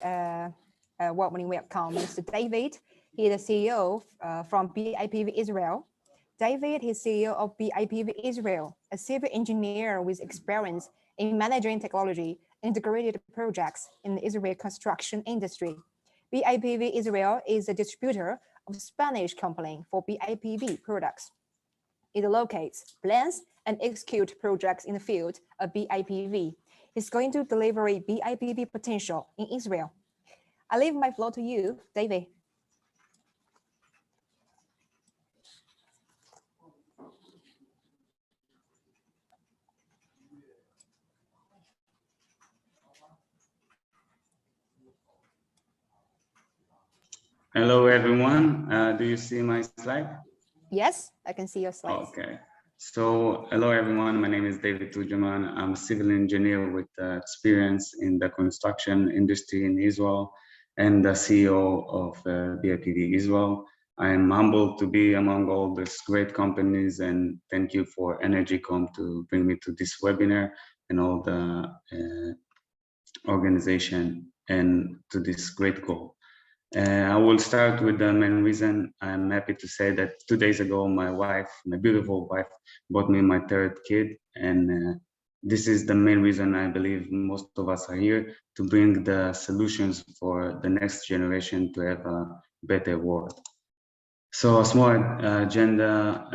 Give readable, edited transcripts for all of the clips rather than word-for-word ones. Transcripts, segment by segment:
warmly welcome Mr. David. He is the CEO from BIPV Israel. David is CEO of BIPV Israel, a civil engineer with experience in managing technology integrated projects in the Israeli construction industry. BIPV Israel is a distributor of Spanish company for BIPV products. It locates, plans, and executes projects in the field of BIPV. It's going to deliver a BIPV potential in Israel. I leave my floor to you, David. Hello, everyone. Do you see my slide? Yes, I can see your slides. Okay. So, hello, everyone. My name is David Torgeman. I'm a civil engineer with experience in the construction industry in Israel and the CEO of BIPV Israel. I am humbled to be among all these great companies, and thank you for EnergyCom to bring me to this webinar and all the organization and to this great goal. I will start with the main reason. I'm happy to say that 2 days ago, my beautiful wife, brought me my third kid. And this is the main reason I believe most of us are here, to bring the solutions for the next generation to have a better world. So a small agenda,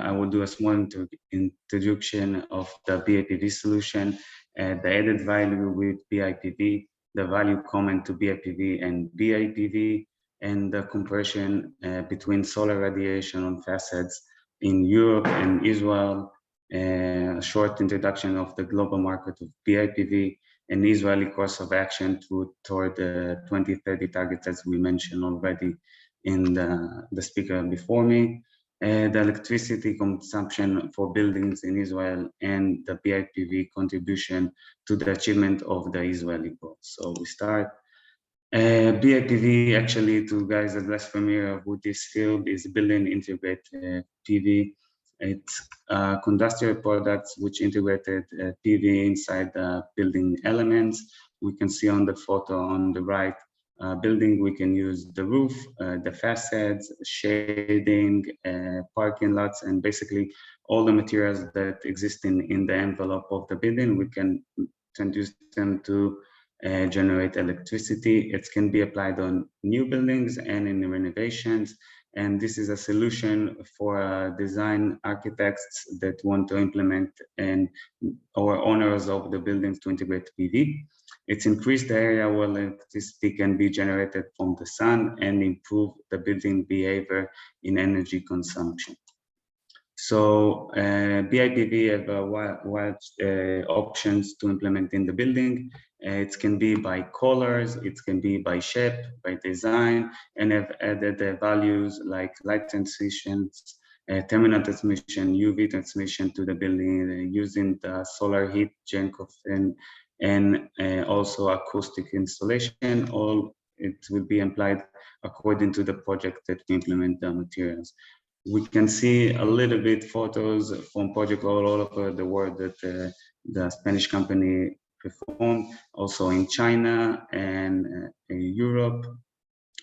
I will do a small introduction of the BIPV solution, the added value with BIPV, the value common to BIPV and BIPV, and the comparison between solar radiation on facades in Europe and Israel, a short introduction of the global market of BIPV, and Israeli course of action toward the 2030 targets, as we mentioned already in the speaker before me, the electricity consumption for buildings in Israel, and the BIPV contribution to the achievement of the Israeli goals. So we start. BIPV, actually, to guys that are less familiar with this field, is building integrated PV. It's industrial products which integrated PV inside the building elements. We can see on the photo on the right, building, we can use the roof, the facades, shading, parking lots, and basically all the materials that exist in the envelope of the building. We can use them to generate electricity. It can be applied on new buildings and in renovations. And this is a solution for design architects that want to implement or owners of the buildings to integrate PV. It's increased the area where electricity can be generated from the sun and improve the building behavior in energy consumption. So BIPV have wide options to implement in the building. It can be by colors, it can be by shape, by design, and have added values like light transitions, terminal transmission, UV transmission to the building using the solar heat generator and also acoustic installation. All it will be applied according to the project that we implement the materials. We can see a little bit photos from projects all over the world that the Spanish company performed, also in China and in Europe.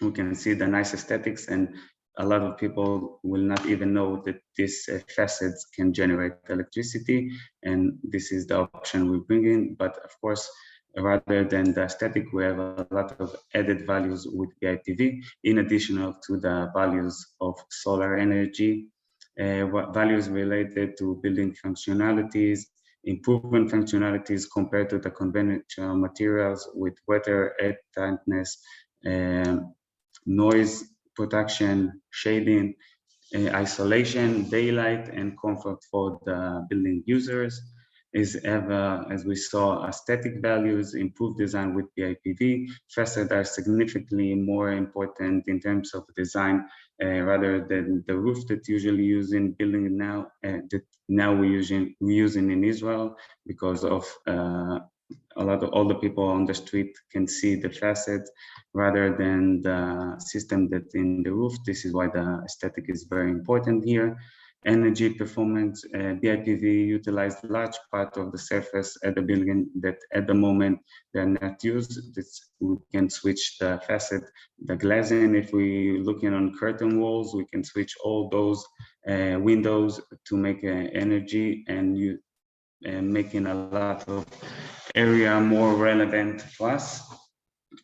We can see the nice aesthetics, and a lot of people will not even know that these facets can generate electricity, and this is the option we bring in. But of course, rather than the aesthetic, we have a lot of added values with BIPV, in addition to the values of solar energy, values related to building functionalities, improvement functionalities compared to the conventional materials with weather, air tightness, noise protection, shading, isolation, daylight, and comfort for the building users. As we saw, aesthetic values, improved design with BIPV. Facades are significantly more important in terms of design rather than the roof that usually used in building now. That now we're using in Israel, because of all the people on the street can see the facade rather than the system that in the roof. This is why the aesthetic is very important here. energy performance, BIPV utilized large part of the surface at the building that at the moment they're not used. We can switch the facet, the glazing. If we looking on curtain walls, we can switch all those windows to make energy and making a lot of area more relevant for us.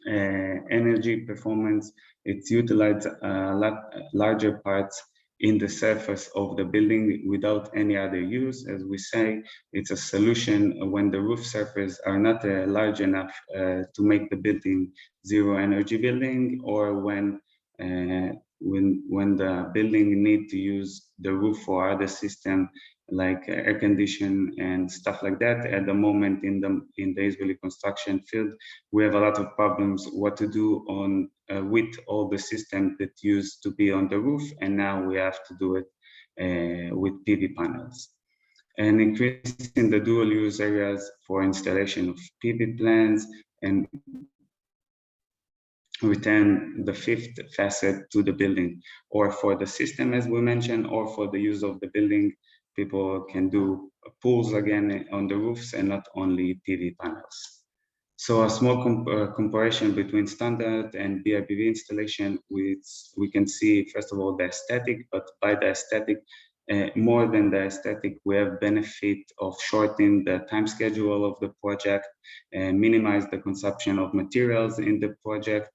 Energy performance, it's utilized a lot larger parts in the surface of the building without any other use. As we say, it's a solution when the roof surface are not large enough to make the building zero energy building, or when the building need to use the roof for other system like air condition and stuff like that. At the moment in the Israeli construction field, we have a lot of problems what to do on with all the systems that used to be on the roof, and now we have to do it with PV panels. And increasing the dual use areas for installation of PV plants and return the fifth facet to the building, or for the system as we mentioned, or for the use of the building. People can do pools again on the roofs and not only PV panels. So a small comparison between standard and BIPV installation, we can see first of all the aesthetic, but by the aesthetic, more than the aesthetic, we have benefit of shortening the time schedule of the project, minimize the consumption of materials in the project,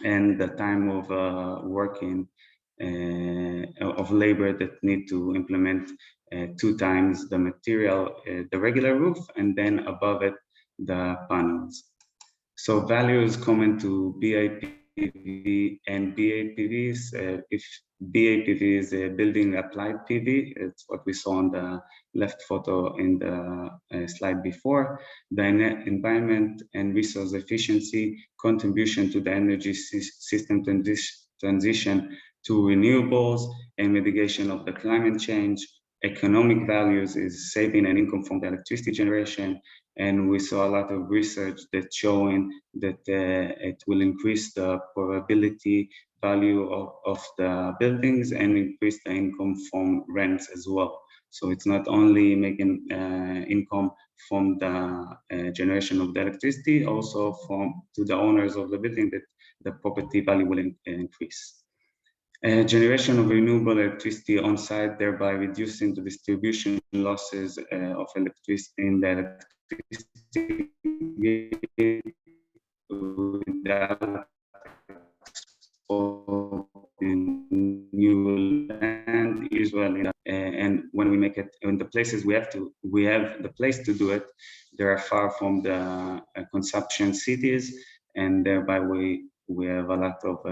and the time of working of labor that need to implement 2 times the material, the regular roof, and then above it, the panels. So values common to BIPV and BAPVs. If BAPV is a building applied PV, it's what we saw on the left photo in the slide before. The environment and resource efficiency, contribution to the energy system transition to renewables, and mitigation of the climate change. Economic values is saving and income from the electricity generation. And we saw a lot of research that's showing that it will increase the probability value of the buildings and increase the income from rents as well. So it's not only making income from the generation of the electricity, also to the owners of the building, that the property value will increase. Generation of renewable electricity on site, thereby reducing the distribution losses of electricity in the electricity without in new land Israel. And when we make it in the places we have the place to do it, they are far from the consumption cities, and thereby we have a lot of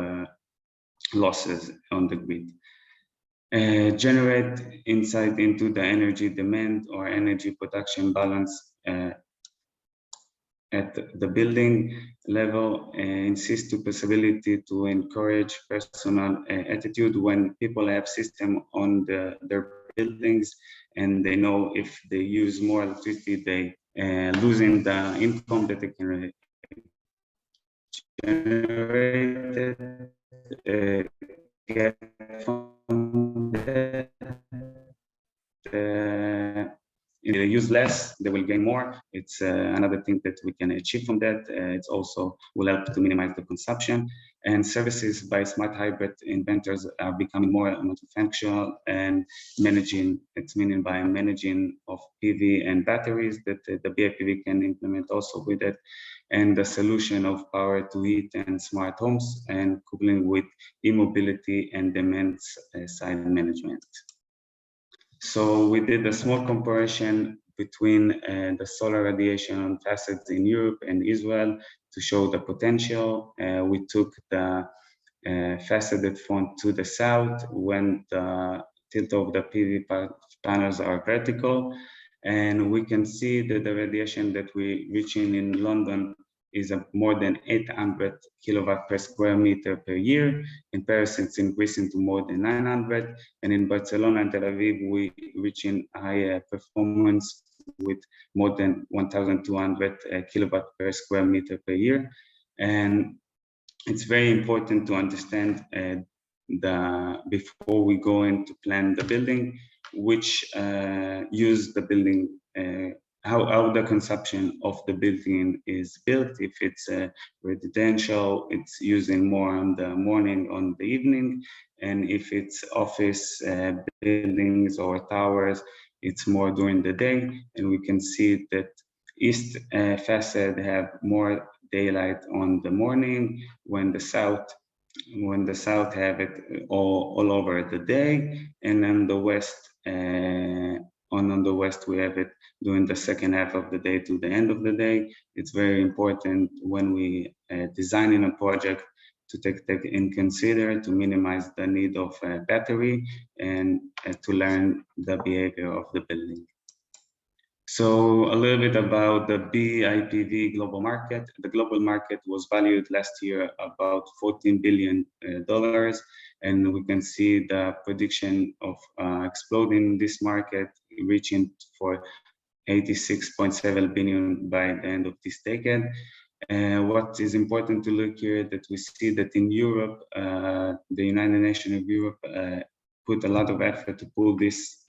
losses on the grid. Generate insight into the energy demand or energy production balance at the building level, insist to possibility to encourage personal attitude when people have system on their buildings, and they know if they use more electricity, they losing the income that they can generate. Get from if they use less, they will gain more. It's another thing that we can achieve from that. It's also will help to minimize the consumption. And services by smart hybrid inventors are becoming more multifunctional and managing. It's meaning by managing of PV and batteries that the BIPV can implement also with it, and the solution of power to heat and smart homes, and coupling with e-mobility and demand side management. So we did a small comparison between the solar radiation on facets in Europe and Israel to show the potential. We took the faceted front to the south when the tilt of the PV panels are vertical, and we can see that the radiation that we're reaching in London is more than 800 kilowatt per square meter per year. In Paris, it's increasing to more than 900. And in Barcelona and Tel Aviv, we reaching higher performance with more than 1,200 kilowatt per square meter per year. And it's very important to understand before we go in to plan the building, which use the building, how the consumption of the building is built. If it's residential, it's using more on the morning, on the evening, and if it's office buildings or towers, it's more during the day. And we can see that east facade have more daylight on the morning, when the south have it all over the day, and then the west on the west we have it during the second half of the day to the end of the day. It's very important when we designing a project to take in consider to minimize the need of battery and to learn the behavior of the building. So a little bit about the BIPV global market. The global market was valued last year about $14 billion, and we can see the prediction of exploding this market, reaching for 86.7 billion by the end of this decade. What is important to look here, that we see that in Europe, the United Nations of Europe put a lot of effort to pull this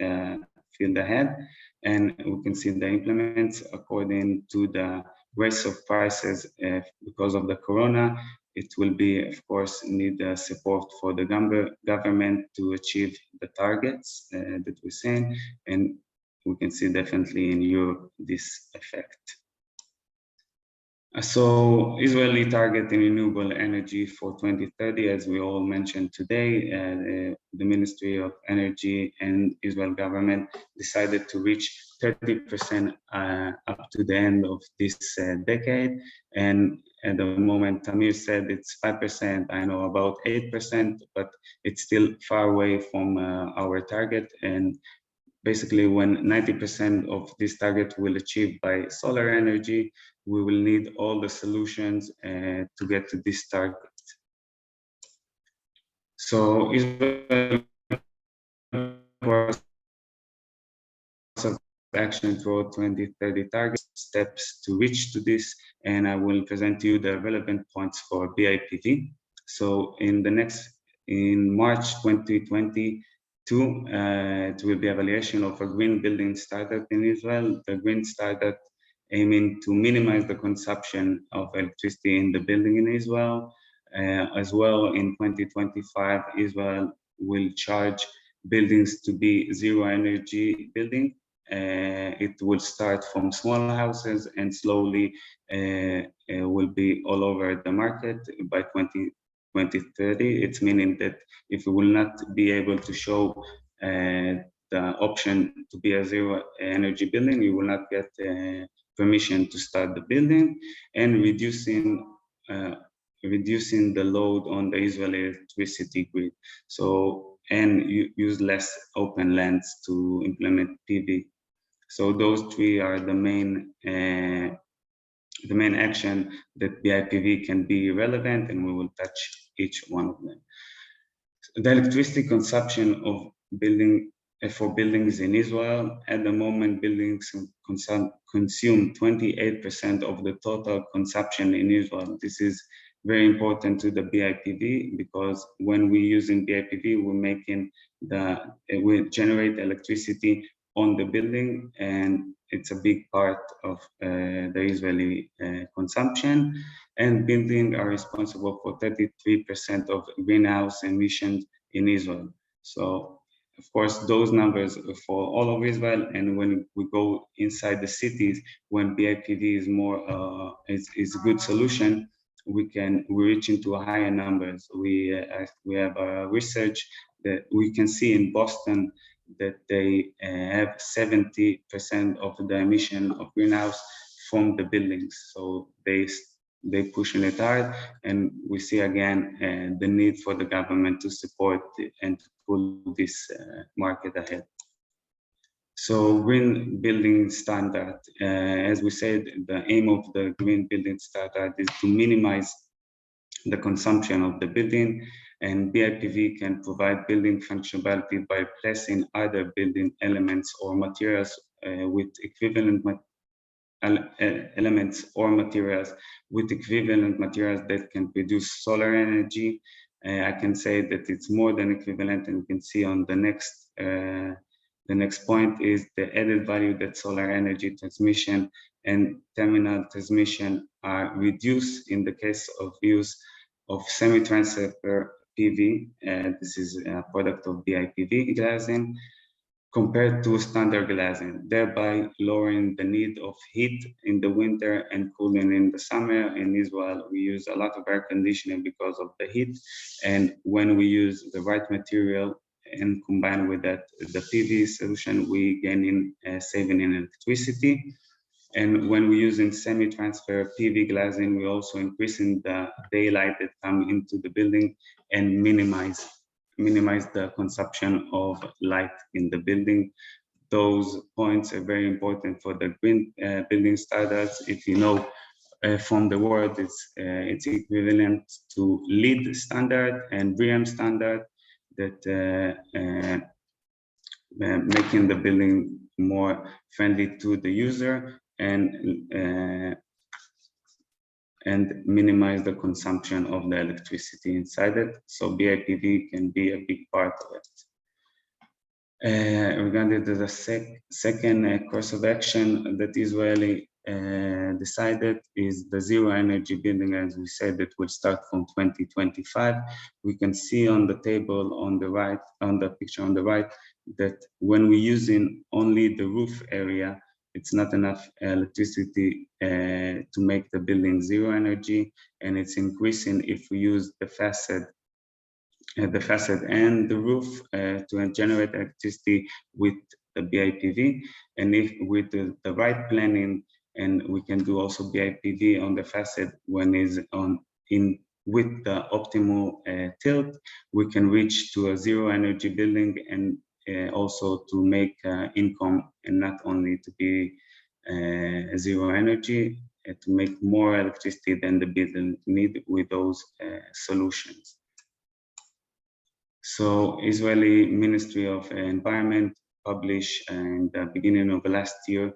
field ahead. And we can see the implements according to the rise of prices because of the corona. It will be, of course, need support for the government to achieve the targets that we're seeing. And we can see definitely in Europe this effect. So Israeli target in renewable energy for 2030, as we all mentioned today, the Ministry of Energy and Israel government decided to reach 30% up to the end of this decade. And at the moment, Tamir said it's 5%, I know about 8%, but it's still far away from our target. And basically, when 90% of this target will achieve by solar energy, we will need all the solutions to get to this target. So Israel action toward 2030 targets, steps to reach to this, and I will present to you the relevant points for BIPV. So in March 2022, it will be evaluation of a green building startup in Israel. The green startup aiming to minimize the consumption of electricity in the building in Israel. As well, in 2025, Israel will charge buildings to be zero energy building. It will start from small houses and slowly will be all over the market by 2030. It's meaning that if we will not be able to show the option to be a zero energy building, you will not get permission to start the building, and reducing the load on the Israeli electricity grid. So, and use less open lands to implement PV. So those three are the main action that BIPV can be relevant, and we will touch each one of them. The electricity consumption of for buildings in Israel, at the moment, buildings consume 28% of the total consumption in Israel. This is very important to the BIPV, because when we're using BIPV, we generate electricity on the building, and it's a big part of the Israeli consumption. And buildings are responsible for 33% of greenhouse emissions in Israel. So, of course, those numbers are for all of Israel, and when we go inside the cities, when BIPV is more is a good solution, we reach into higher numbers. We have research that we can see in Boston that they have 70% of the emission of greenhouse from the buildings. So they pushing it hard, and we see again the need for the government to support and to pull this market ahead. So green building standard, as we said, the aim of the green building standard is to minimize the consumption of the building, and BIPV can provide building functionality by replacing other building elements or materials with equivalent materials that can produce solar energy. I can say that it's more than equivalent, and you can see on the next The next point is the added value that solar energy transmission and terminal transmission are reduced in the case of use of semi-transfer PV. This is a product of BIPV glazing compared to standard glazing, thereby lowering the need of heat in the winter and cooling in the summer. In Israel, we use a lot of air conditioning because of the heat. And when we use the right material and combine with that the PV solution, we gain in saving in electricity. And when we use in semi-transfer PV glazing, we also increasing the daylight that come into the building and minimize the consumption of light in the building. Those points are very important for the green building standards. If you know from the word, it's equivalent to LEED standard and BREEAM standard that making the building more friendly to the user and minimize the consumption of the electricity inside it. So BIPV can be a big part of it. Regarding the second course of action that Israeli decided is the zero energy building, as we said, that will start from 2025. We can see on the table on the right, on the picture on the right, that when we're using only the roof area, it's not enough electricity to make the building zero energy, and it's increasing if we use the facade and the roof to generate electricity with the BIPV. And if with the right planning, and we can do also BIPV on the facade when is with the optimal tilt, we can reach to a zero energy building and also to make income, and not only to be zero energy, to make more electricity than the building need with those solutions. So Israeli Ministry of Environment published in the beginning of last year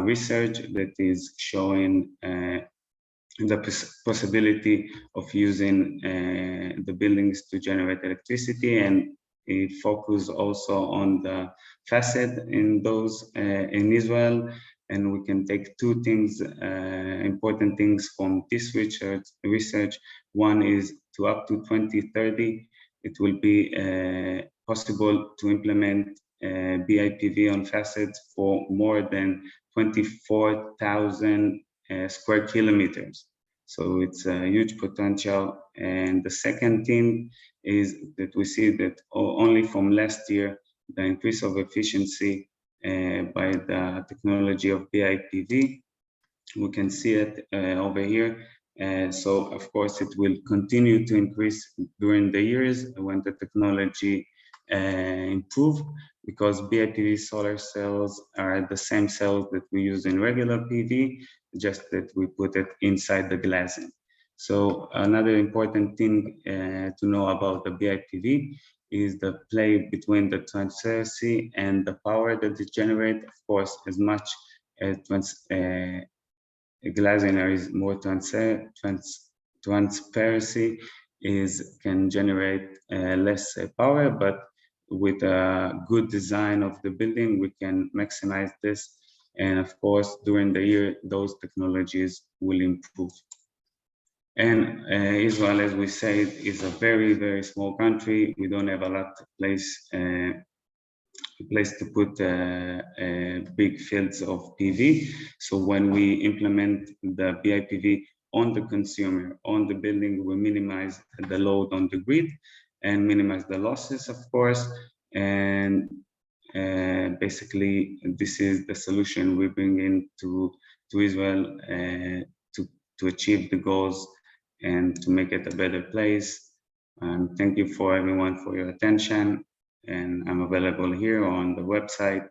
research that is showing the possibility of using the buildings to generate electricity, and it focus also on the facade in those in Israel. And we can take two things, important things from this research. One is to up to 2030, it will be possible to implement BIPV on facades for more than 24,000 square kilometers. So it's a huge potential. And the second thing is that we see that only from last year, the increase of efficiency by the technology of BIPV, we can see it over here. So of course it will continue to increase during the years when the technology improve, because BIPV solar cells are the same cells that we use in regular PV, just that we put it inside the glazing. So another important thing to know about the BIPV is the play between the transparency and the power that it generates. Of course, as much as glazing is more transparency can generate less power, but with a good design of the building, we can maximize this. And of course, during the year, those technologies will improve. And Israel, as we said, is a very, very small country. We don't have a lot of place to put big fields of PV. So when we implement the BIPV on the consumer, on the building, we minimize the load on the grid and minimize the losses, of course. And basically, this is the solution we bring into Israel to achieve the goals and to make it a better place. Thank you for everyone for your attention. And I'm available here on the website